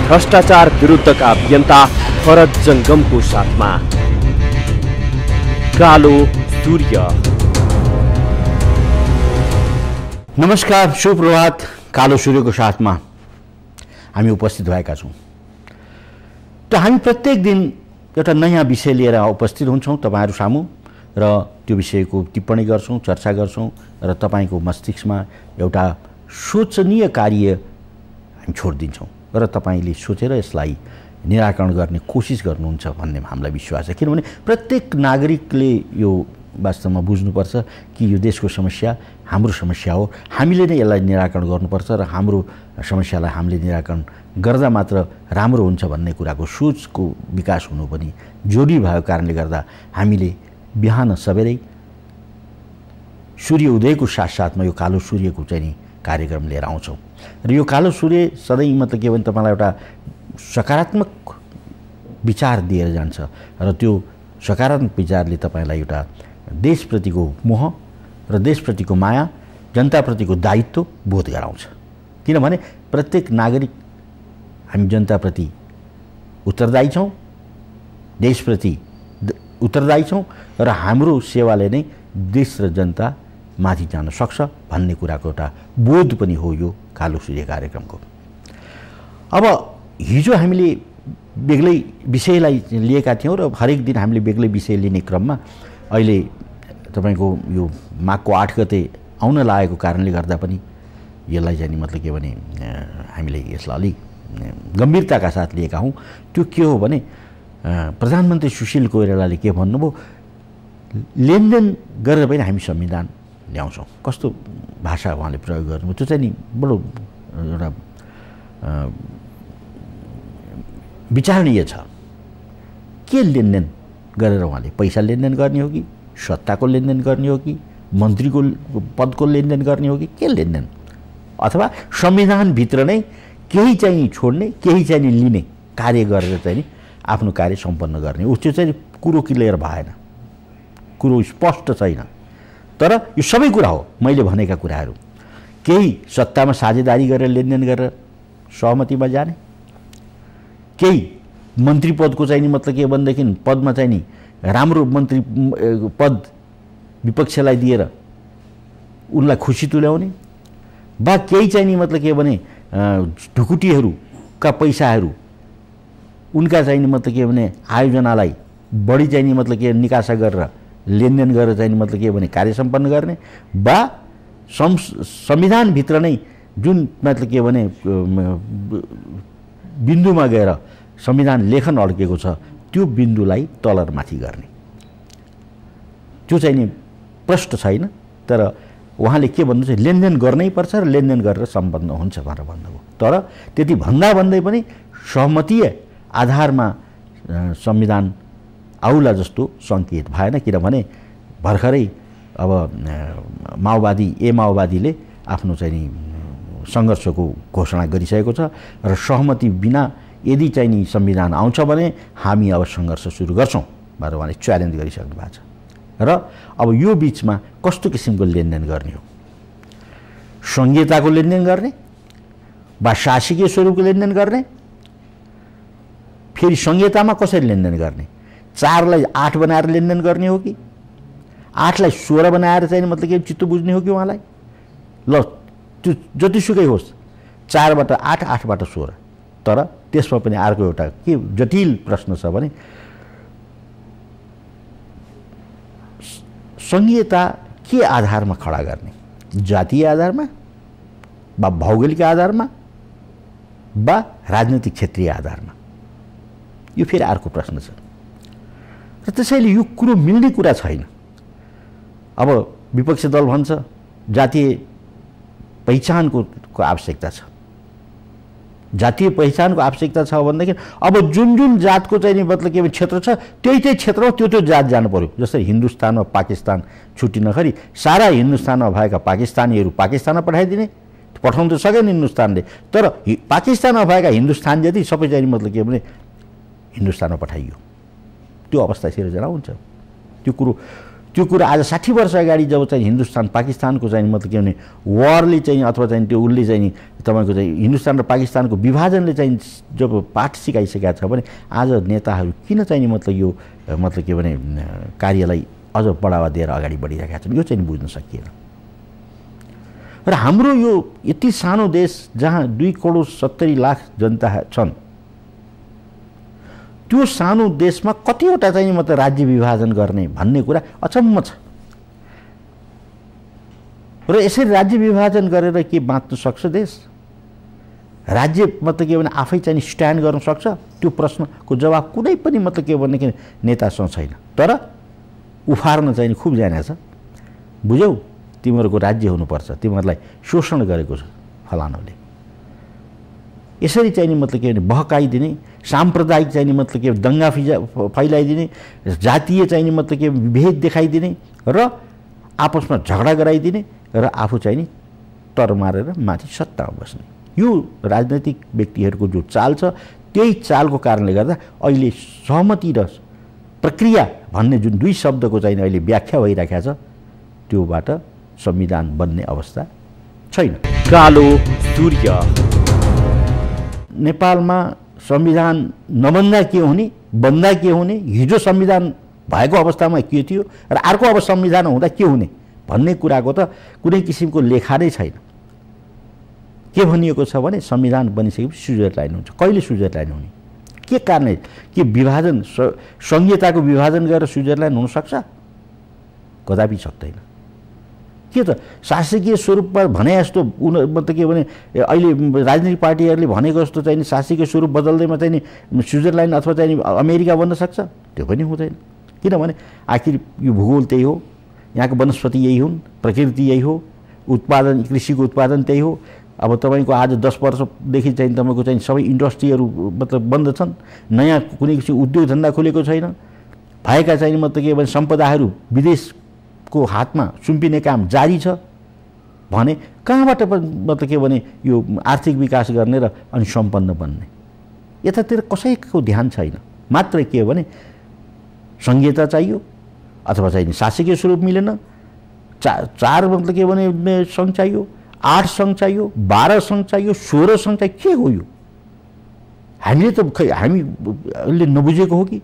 भ्रष्टाचार विरुद्धका अभियन्ता भरत जंगमको साथमा कालो सूर्य। नमस्कार, सुप्रभात। कालो सूर्यको साथमा हामी उपस्थित भएका छौँ। त हामी प्रत्येक दिन एउटा नयाँ विषय लिएर उपस्थित हुन्छौँ तपाईहरु सामु र त्यो विषयको टिप्पणी गर्छौँ, चर्चा गर्छौँ र तपाईको मस्तिष्कमा एउटा सोचनीय कार्य हामी छोड्दिन्छौँ र तपाईले सोचेर यसलाई निराकरण गर्ने कोसिस गर्नुहुन्छ भन्ने हामीलाई विश्वास छ। किनभने प्रत्येक नागरिकले यो वास्तवमा बुझ्नुपर्छ कि यो देशको समस्या हाम्रो समस्या हो, हामीले नै यसलाई निराकरण गर्नुपर्छ र हाम्रो समस्यालाई हामीले निराकरण गर्दा मात्र राम्रो हुन्छ भन्ने कुराको सोचको विकास हुनु पनि जरुरी भएको कारणले गर्दा हामीले बिहान सबेरै सूर्य उदयको साथसाथमा यो कालो सूर्यको चाहिँ कार्यक्रम लिएर आउँछौँ र यो कालो सूर्य सधैँ मतलब के भने तपाईलाई एउटा सकारात्मक विचार दिएर जान्छ र त्यो सकारात्मक विचारले तपाईलाई एउटा देशप्रतिको मोह र देशप्रतिको माया, जनताप्रतिको दायित्व बोध गराउँछ। किनभने प्रत्येक नागरिक हामी जनताप्रति उत्तरदायी छौँ, देशप्रति उत्तरदायी छौँ र हाम्रो सेवाले नै देश र जनता माथि जान सक्छ भन्ने कुराको एउटा बोध पनि हो यो कालो सूर्य कार्यक्रमको। अब हिजो हामीले बेग्लै विषयलाई लिएका थियौँ र हरेक दिन हामीले बेग्लै विषय लिने क्रममा अहिले तपाईको यो माघको 8 गते आउन लागेको कारणले गर्दा पनि यसलाई चाहिँ मतलब के भने हामीले यसलाई अलि गम्भीरताका साथ लिएका हौँ। त्यो के हो भने प्रधानमन्त्री सुशील कोइरालाले के भन्नुभयो, लेनदेन गरेर पनि हामी संविधान ल्याउँछौँ। कस्तो भाषा उहाँले प्रयोग गर्नुभयो त्यो चाहिँ नि बडो एउटा विचारणीय छ। के लेनदेन गरेर उहाँले पैसा लेनदेन गर्ने हो कि सत्ताको लेनदेन गर्ने हो कि मन्त्रीको पदको लेनदेन गर्ने हो कि के लेनदेन, अथवा संविधानभित्र नै केही चाहिँ छोड्ने केही चाहिँ लिने कार्य गरेर चाहिँ आफ्नो कार्य सम्पन्न गर्ने हो। त्यो चाहिँ कुरो क्लियर भएन, कुरो स्पष्ट छैन। तर यो सबै कुरा हो मैले भनेका कुराहरू। केही सत्तामा साझेदारी गरेर लेनदेन गरेर सहमतिमा जाने, केही मन्त्री पदको चाहिँ मतलब के भनेदेखि पदमा चाहिँ नि राम्रो मन्त्री पद विपक्षलाई दिएर उनलाई खुसी तुल्याउने, बा केही चाहिँ नि मतलब के भने ढुकुटीहरूका पैसाहरू उनका चाहिँ नि मतलब के भने आयोजनालाई बढी चाहिँ नि मतलब के निकासा गरेर लेनदेन गरेर चाहिँ मतलब के भने कार्य सम्पन्न गर्ने, बा संविधानभित्र नै जुन मतलब के भने बिन्दुमा गएर संविधान लेखन अड्केको छ त्यो बिन्दुलाई तलरमाथि गर्ने, त्यो चाहिँ नि प्रश्न छैन। तर उहाँले के भन्नुहुन्छ, लेनदेन गर्नै पर्छ र लेनदेन गरेर सम्पन्न हुन्छ भनेर भन्नुभयो। तर त्यति भन्दा भन्दै पनि सहमतीय आधारमा संविधान आउला जस्तो सङ्केत भएन। किनभने भर्खरै अब माओवादीले आफ्नो चाहिँ नि सङ्घर्षको घोषणा गरिसकेको छ र सहमति बिना यदि चाहिँ नि संविधान आउँछ भने हामी अब सङ्घर्ष सुरु गर्छौँ भनेर उहाँले च्यालेन्ज गरिसक्नु भएको छ। र अब यो बिचमा कस्तो किसिमको लेनदेन गर्ने हो, सङ्घीयताको लेनदेन गर्ने वा शासकीय स्वरूपको लेनदेन गर्ने, फेरि सङ्घीयतामा कसरी लेनदेन गर्ने, 4 लाई 8 बनाएर लेनदेन गर्ने हो कि 8 लाई 16 बनाएर चाहिँ मतलब के चित्त बुझ्ने हो कि उहाँलाई। ल त्यो जतिसुकै होस्, 4 बाट 8, 8 बाट 16। तर त्यसमा पनि अर्को एउटा के जटिल प्रश्न छ भने संघीयता के आधारमा खडा गर्ने, जातीय आधारमा वा भौगोलिक आधारमा वा राजनीतिक क्षेत्रीय आधारमा, यो फेरि अर्को प्रश्न छ। र त्यसैले यो कुरो मिल्ने कुरा छैन। अब विपक्षी दल भन्छ जातीय पहिचानको आवश्यकता छ, जातीय पहिचानको आवश्यकता छ भनेदेखि अब जुन जुन जातको चाहिँ मतलब के क्षेत्र छ त्यही क्षेत्रमा त्यो जात जानु पर्यो। जस्तै हिन्दुस्तानमा पाकिस्तान छुट्टी नखरी सारा हिन्दुस्तानमा भएका पाकिस्तानीहरू पाकिस्तानमा पठाउन त सकेन हिन्दुस्तानले, तर पाकिस्तानमा भएका हिन्दुस्तान जति सबै चाहिँ मतलब के भने हिन्दुस्तानमा पठाइयो। त्यो अवस्था सिर्जना हुन्छ। त्यो कुरो त्यो कुरा आज 60 वर्ष अगाडि जब चाहिँ हिन्दुस्तान पाकिस्तानको चाहिँ मतलब के भने वारले चाहिँ अथवा चाहिँ त्यो उसले चाहिँ तपाईँको चाहिँ हिन्दुस्तान र पाकिस्तानको विभाजनले चाहिँ जब पाठ सिकाइसकेका छ भने आज नेताहरू किन चाहिँ मतलब यो मतलब के भने कार्यलाई अझ बढावा दिएर अगाडि बढिरहेका छन् यो चाहिँ बुझ्न सकिएन। र हाम्रो यो यति सानो देश जहाँ 2,70,00,000 जनता छन् त्यो सानो देशमा कतिवटा चाहिँ मतलब राज्य विभाजन गर्ने भन्ने कुरा अचम्म छ। र यसरी राज्य विभाजन गरेर के बाँच्न सक्छ देश? राज्य मतलब के भने आफै चाहिँ स्ट्यान्ड गर्न सक्छ? त्यो प्रश्नको जवाब कुनै पनि मतलब के भने नेतासँग छैन। तर उफार्न चाहिँ खुब जाने छ। बुझ्यौ, तिमीहरूको राज्य हुनुपर्छ, तिमीहरूलाई शोषण गरेको छ फलानुले। यसरी चाहिँ मतलब के भने बहकाइदिने, साम्प्रदायिक चाहिँ मतलब के दङ्गा फैलाइदिने, जातीय चाहिँ मतलब के भेद देखाइदिने र आपसमा झगडा गराइदिने र आफू चाहिँ तर मारेर माथि सत्तामा बस्ने, यो राजनैतिक व्यक्तिहरूको जो चाल छ त्यही चालको कारणले गर्दा अहिले सहमति र प्रक्रिया भन्ने जुन दुई शब्दको चाहिँ अहिले व्याख्या भइरहेको छ त्योबाट संविधान बन्ने अवस्था छैन। कालो सूर्य। नेपालमा संविधान नबन्दा के हुने, बन्दा के हुने, हिजो संविधान भएको अवस्थामा के थियो र अर्को अब संविधान हुँदा के हुने भन्ने कुराको त कुनै किसिमको लेखा नै छैन। के भनिएको छ भने संविधान बनिसकेपछि स्विजरल्यान्ड हुन्छ। कहिले स्विजरल्यान्ड हुने? के कारणले? के विभाजन संघीयताको विभाजन गरेर स्विजरल्यान्ड हुन सक्छ? कदापि सक्दैन। के त शासकीय स्वरूपमा भने जस्तो मतलब के भने अहिले राजनीतिक पार्टीहरूले भनेको जस्तो चाहिँ शासकीय स्वरूप बदल्दैमा चाहिँ स्विजरल्यान्ड अथवा चाहिँ अमेरिका बन्न सक्छ? त्यो पनि हुँदैन। किनभने आखिर यो भूगोल त्यही हो, यहाँको वनस्पति यही हुन्, प्रकृति यही हो, उत्पादन कृषिको उत्पादन त्यही हो। अब तपाईँको आज 10 वर्षदेखि चाहिँ तपाईँको चाहिँ सबै इन्डस्ट्रीहरू मतलब बन्द छन्, नयाँ कुनै किसिमको उद्योग धन्दा खुलेको छैन, भएका चाहिँ मतलब के भने सम्पदाहरू विदेशको हातमा सुम्पिने काम जारी छ भने कहाँबाट मतलब के भने यो आर्थिक विकास गर्ने र अनि सम्पन्न बन्ने? यतातिर कसैको ध्यान छैन। मात्र के हो भने संघीयता चाहियो अथवा चाहिँ शासकीय स्वरूप मिलेन, चार मतलब के भने सङ्घ चाहियो, 8 सङ्घ चाहियो, 12 सङ्घ चाहियो, 16 सङ्घ चाहियो। के हो यो? हामीले त खै हामीले नबुझेको हो कि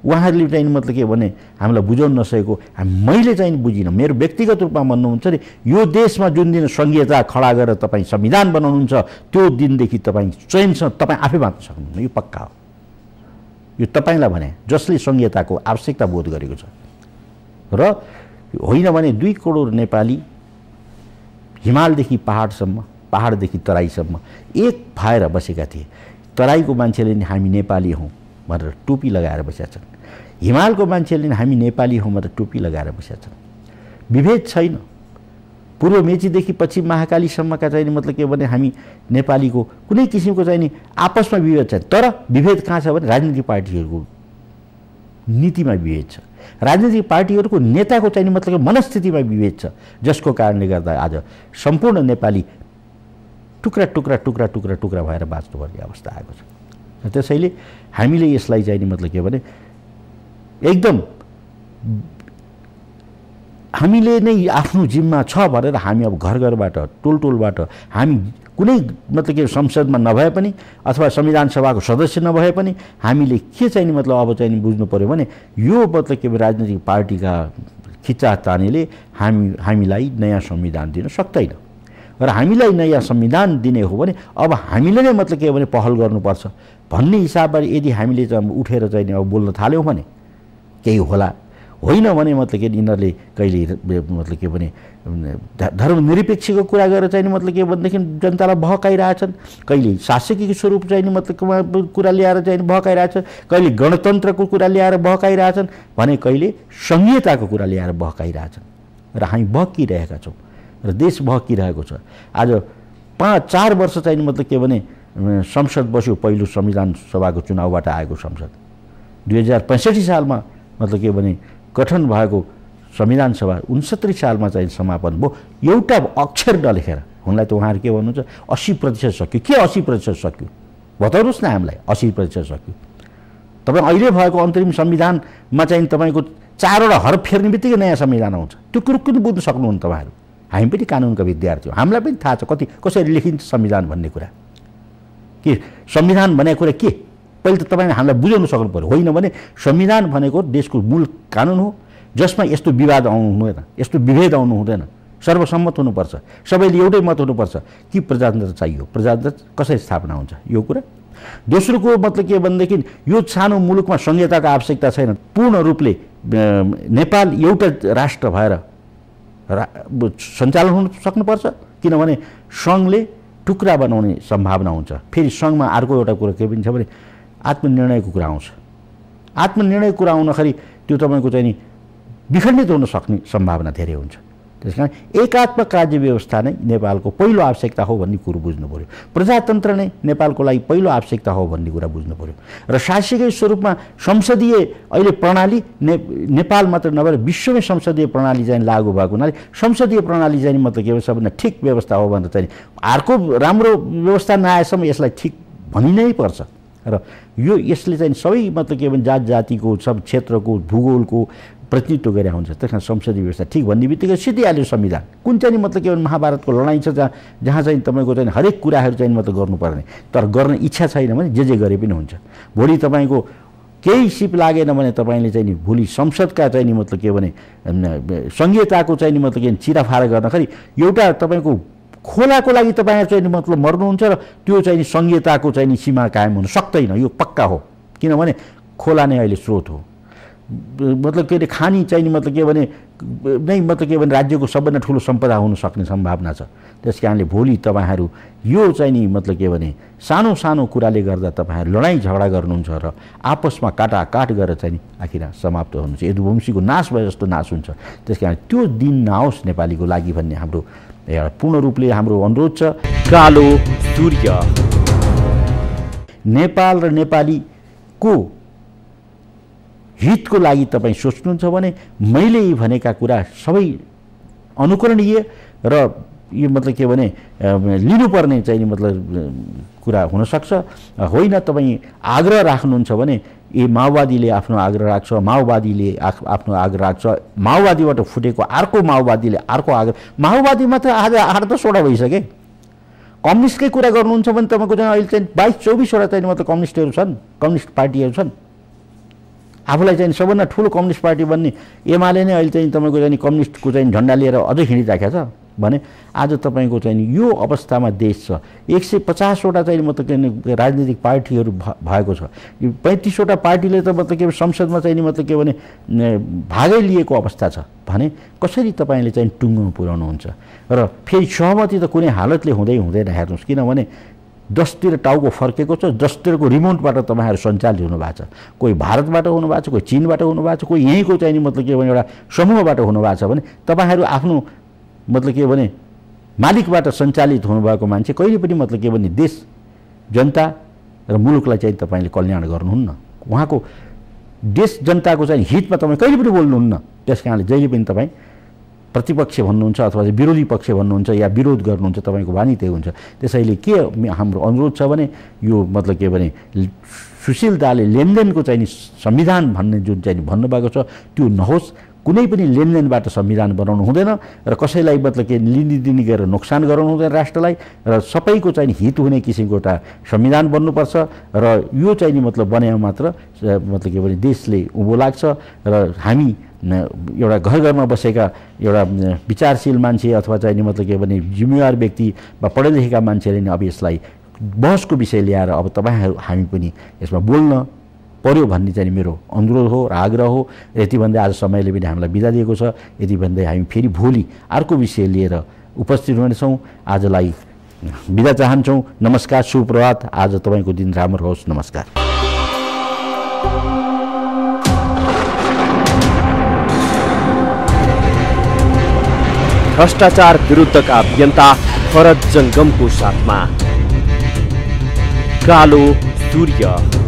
उहाँहरूले चाहिँ मतलब के भने हामीलाई बुझाउन नसकेको? मैले चाहिँ बुझिनँ। मेरो व्यक्तिगत रूपमा भन्नुहुन्छ नि, यो देशमा जुन दिन संघीयता खडा गरेर तपाईँ संविधान बनाउनुहुन्छ त्यो दिनदेखि तपाईँ चयनसँग तपाईँ आफै बाँच्न सक्नुहुन्न। यो पक्का हो। यो तपाईँलाई भने जसले संघीयताको आवश्यकता बोध गरेको छ। र होइन भने 2 करोड नेपाली हिमालदेखि पहाडसम्म, पहाडदेखि तराईसम्म एक भएर बसेका थिए। तराईको मान्छेले नि हामी नेपाली हौँ भनेर टोपी लगाएर बसेका छन्, हिमालको मान्छेले नि हामी नेपाली हौँ भनेर टोपी लगाएर बसेका छन्। विभेद छैन। पूर्व मेचीदेखि पश्चिम महाकालीसम्मका चाहिँ मतलब के भने हामी नेपालीको कुनै किसिमको चाहिँ नि आपसमा विभेद छैन। तर विभेद कहाँ छ भने राजनीतिक पार्टीहरूको नीतिमा विभेद छ, राजनीतिक पार्टीहरूको नेताको चाहिँ मतलब मनस्थितिमा विभेद छ, जसको कारणले गर्दा आज सम्पूर्ण नेपाली टुक्रा टुक्रा टुक्रा टुक्रा टुक्रा भएर बाँच्नुपर्ने अवस्था आएको छ। त्यसैले हामीले यसलाई चाहिँ मतलब के भने एकदम हामीले नै आफ्नो जिम्मा छ भनेर हामी अब घर घरबाट टोल टोलबाट हामी कुनै मतलब के संसदमा नभए पनि अथवा संविधान सभाको सदस्य नभए पनि हामीले के चाहिँ मतलब अब चाहिँ बुझ्नु पर्यो भने यो मतलब के राजनीतिक पार्टीका खिच्चा तानेले हामीलाई नयाँ संविधान दिन सक्दैन। र हामीलाई नयाँ संविधान दिने हो भने अब हामीले नै मतलब के भने पहल गर्नुपर्छ भन्ने हिसाबबाट यदि हामीले चाहिँ उठेर चाहिँ अब बोल्न थाल्यौँ भने केही होला। होइन भने मतलब के यिनीहरूले कहिले मतलब के भने धर्मनिरपेक्षको कुरा गरेर चाहिँ मतलब के भनेदेखि जनतालाई बहकाइरहेछन्, कहिले शासकीय स्वरूप चाहिँ मतलब कुरा ल्याएर चाहिँ बहकाइरहेछन्, कहिले गणतन्त्रको कुरा ल्याएर बहकाइरहेछन् भने कहिले संघीयताको कुरा ल्याएर बहकाइरहेछन्। र हामी बहकिरहेका छौँ र देश बहकिरहेको छ। आज 5-4 वर्ष चाहिँ मतलब के भने संसद बस्यो, पहिलो संविधान सभाको चुनावबाट आएको संसद 2065 सालमा मतलब के भने गठन भएको संविधान सभा 69 सालमा चाहिँ समापन भयो। एउटा अक्षर नलेखेर। हुनलाई त उहाँहरू के भन्नुहुन्छ 80% सक्यो। के 80% सक्यो बताउनुहोस् न हामीलाई? 80% सक्यो। तपाईँ अहिले भएको अन्तरिम संविधानमा चाहिँ तपाईँको 4वटा हरफ फेर्ने बित्तिकै नयाँ संविधान आउँछ। त्यो कुरो किन बुझ्न सक्नुहुन्न तपाईँहरू? हामी पनि कानुनका विद्यार्थी हौँ, हामीलाई पनि थाहा छ कसरी लेखिन्छ संविधान भन्ने कुरा। के संविधान भनेको कुरा के पहिले त तपाईँले हामीलाई बुझाउन सक्नु पर्यो। होइन भने संविधान भनेको देशको मूल कानुन हो जसमा यस्तो विवाद आउनु हुँदैन, यस्तो विभेद आउनु हुँदैन, सर्वसम्मत हुनुपर्छ, सबैले एउटै मत हुनुपर्छ कि प्रजातन्त्र चाहियो, प्रजातन्त्र कसरी स्थापना हुन्छ यो कुरा। दोस्रोको मतलब के भनेदेखि यो सानो मुलुकमा संहिताको आवश्यकता छैन। पूर्ण रूपले नेपाल एउटा राष्ट्र भएर सञ्चालन हुन सक्नुपर्छ, किनभने सङ्घले टुक्रा बनाउने सम्भावना हुन्छ। फेरि सङ्घमा अर्को एउटा कुरा के पनि छ भने आत्मनिर्णयको कुरा आउँछ। आत्मनिर्णयको कुरा आउँदाखेरि त्यो तपाईँको चाहिँ नि विखण्डित हुन सक्ने सम्भावना धेरै हुन्छ। त्यसकारण एकात्मक राज्य व्यवस्था नै नेपालको पहिलो आवश्यकता हो भन्ने कुरो बुझ्नु पर्यो। प्रजातन्त्र नै नेपालको लागि पहिलो आवश्यकता हो भन्ने कुरा बुझ्नु पर्यो। र शासकीय स्वरूपमा संसदीय अहिले प्रणाली नेपाल मात्र नभएर विश्वमै संसदीय प्रणाली चाहिँ लागू भएको हुनाले संसदीय प्रणाली चाहिँ मतलब के भन्छ सबभन्दा ठिक व्यवस्था हो भनेर चाहिँ अर्को राम्रो व्यवस्था नआएसम्म यसलाई ठिक भनि नै पर्छ। र यो यसले चाहिँ सबै मतलब के भन्छ जात जातिको सब क्षेत्रको भूगोलको प्रतिनिधित्व गरेर हुन्छ। त्यस कारण संसदीय व्यवस्था ठिक भन्ने बित्तिकै सिद्धिहाल्यो संविधान। कुन चाहिँ मतलब के भने महाभारतको लडाइँ छ जहाँ चाहिँ तपाईँको चाहिँ हरेक कुराहरू चाहिँ मतलब गर्नुपर्ने, तर गर्ने इच्छा छैन भने जे गरे पनि हुन्छ। भोलि तपाईँको केही सिप लागेन भने तपाईँले चाहिँ नि भोलि संसदका चाहिँ नि मतलब के भने संहिताको चाहिँ नि मतलब के चिराफारा गर्दाखेरि एउटा तपाईँको खोलाको लागि तपाईँहरू चाहिँ मतलब मर्नुहुन्छ र त्यो चाहिँ नि संहिताको चाहिँ नि सीमा कायम हुन सक्दैन, यो पक्का हो। किनभने खोला नै अहिले स्रोत हो, मतलब के अरे खानी चाहिँ मतलब के भने नै मतलब के भने राज्यको सबभन्दा ठुलो सम्पदा हुन सक्ने सम्भावना छ। त्यस कारणले भोलि तपाईँहरू यो चाहिँ नि मतलब के भने सानो सानो कुराले गर्दा तपाईँहरू लडाइँ झगडा गर्नुहुन्छ र आपसमा काटाकाट गरेर चाहिँ नि आखिर समाप्त हुनुहुन्छ, यदुवंशीको नाश भए जस्तो नाश हुन्छ। त्यस कारण त्यो दिन नआओस् नेपालीको लागि भन्ने हाम्रो एउटा पूर्ण रूपले हाम्रो अनुरोध छ। कालो सूर्य नेपाल र नेपालीको हितको लागि तपाईँ सोच्नुहुन्छ भने मैले भनेका कुरा सबै अनुकरणीय र यो मतलब के भने लिनुपर्ने चाहिँ मतलब कुरा हुनसक्छ। होइन तपाईँ आग्रह राख्नुहुन्छ भने माओवादीले आफ्नो आग्रह राख्छ, माओवादीले आफ्नो आग्रह राख्छ, माओवादीबाट फुटेको अर्को माओवादीले अर्को आग्रह, माओवादी मात्र आज 8-10वटा भइसके। कम्युनिस्टकै कुरा गर्नुहुन्छ भने तपाईँको चाहिँ अहिले चाहिँ 22-24वटा चाहिँ मतलब कम्युनिस्टहरू छन्, कम्युनिस्ट पार्टीहरू छन्। आफूलाई चाहिँ सबभन्दा ठुलो कम्युनिस्ट पार्टी बन्ने एमाले नै अहिले चाहिँ तपाईँको चाहिँ कम्युनिस्टको चाहिँ झन्डा लिएर अझै हिँडिराखेको छ भने आज तपाईँको चाहिँ यो अवस्थामा देश छ। 150वटा चाहिँ मतलब राजनीतिक पार्टीहरू भएको छ। यो 35वटा पार्टीले त मतलब के संसदमा चाहिँ मतलब के भने भागै लिएको अवस्था छ भने कसरी तपाईँले चाहिँ टुङ्गोमा पुर्याउनुहुन्छ? र फेरि सहमति त कुनै हालतले हुँदैन हेर्नुहोस्, किनभने 10तिर टाउको फर्केको छ, 10तिरको रिमोटबाट तपाईँहरू सञ्चालित हुनुभएको छ। कोही भारतबाट हुनुभएको छ, कोही चीनबाट हुनुभएको छ, कोही यहीँको चाहिँ मतलब के भने एउटा समूहबाट हुनुभएको छ भने तपाईँहरू आफ्नो मतलब के भने मालिकबाट सञ्चालित हुनुभएको मान्छे कहिले पनि मतलब के भने देश जनता र मुलुकलाई चाहिँ तपाईँले कल्याण गर्नुहुन्न। उहाँको देश जनताको चाहिँ हितमा तपाईँ कहिले पनि बोल्नुहुन्न। त्यस कारणले जहिले पनि तपाईँ प्रतिपक्ष भन्नुहुन्छ अथवा विरोधी पक्ष भन्नुहुन्छ या विरोध गर्नुहुन्छ, तपाईँको बानी त्यही हुन्छ। त्यसैले के हाम्रो अनुरोध छ भने यो मतलब के भने सुशीलताले लेनदेनको चाहिँ संविधान भन्ने जुन चाहिँ भन्नुभएको छ त्यो नहोस्। कुनै पनि लेनदेनबाट संविधान बनाउनु हुँदैन र कसैलाई मतलब के लिनी गरेर नोक्सान गराउनु हुँदैन राष्ट्रलाई, र सबैको चाहिँ हित हुने किसिमको एउटा संविधान बन्नुपर्छ। र यो चाहिँ मतलब बनायो मात्र मतलब के भने देशले उँभो लाग्छ र हामी एउटा घरमा बसेका एउटा विचारशील मान्छे अथवा चाहिँ मतलब के भने जिम्मेवार व्यक्ति वा पढे लेखेका मान्छेले नै अब यसलाई बहसको विषय ल्याएर अब तपाईँहरू हामी पनि यसमा बोल्न पर्यो भन्ने चाहिँ मेरो अनुरोध हो र आग्रह हो। यति भन्दै आज समयले पनि हामीलाई बिदा दिएको छ। यति भन्दै हामी फेरि भोलि अर्को विषय लिएर उपस्थित हुनेछौँ। आजलाई बिदा चाहन्छौँ। नमस्कार, सुप्रभात। आज तपाईँको दिन राम्रो होस्। नमस्कार। भ्रष्टाचार विरुद्धका अभियन्ता भरत जंगमको साथमा कालो सूर्य।